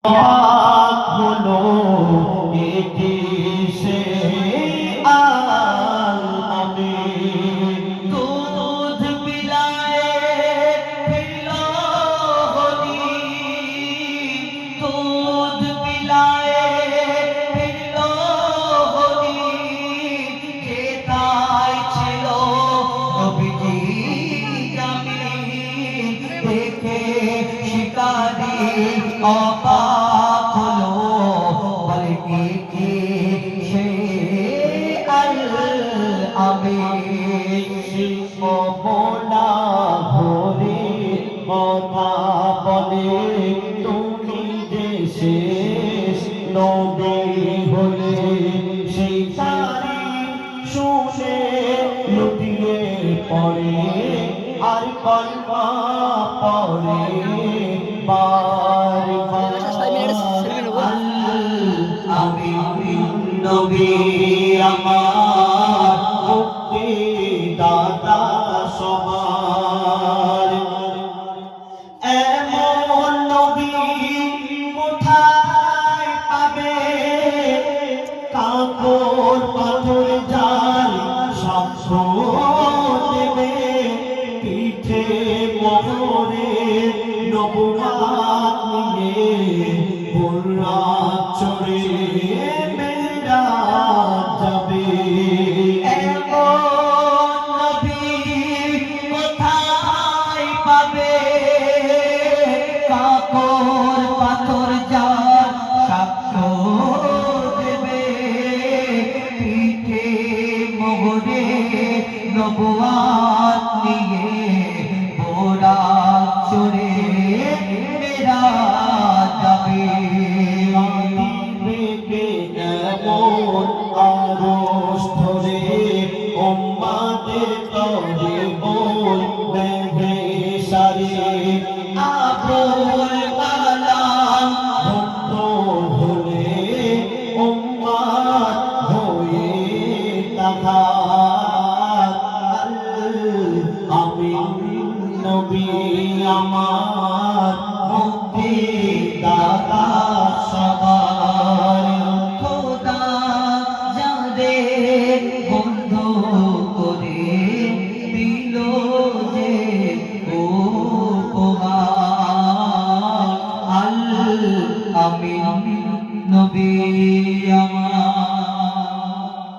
হলো এটি সে আমি দুধ পিলায়ে ফিরলো হলি দুধ পিলায়ে ফিরলো হলি খেতাই ছিল নবীজি জামি দেখে শিকারি অবাক হলো বলে কি সে আমি বলা ভরে কথা বলে তুমি যে শেষ নবী হলে সেই সারি শুনে লুটিয়ে পড়ে আর কলমা পড়ে আমি নবী আমার মুক্তি দাতা সবার এমন নবী কোথায় পাবে কাপড় পাথর জাল সাক্ষ্য দেবে পিঠে মোহরে নবুয়াত নিয়ে বুরাত চড়ে মেরাজ যাবে এমন নবী কোথায় পাবে কাপড় পাথর জাল সাক্ষ্য দেবে পিঠে মোহরে নবুয়াত নিয়ে বুরাত চড়ে মেরাজ যাবে এমন আরশ ধরে উম্মতের তরে বল বেঁধে সারি আবুল কালাম ভক্ত হলে উম্মত হয়ে তাকার আমি নবী আমার মুক্তি দাতা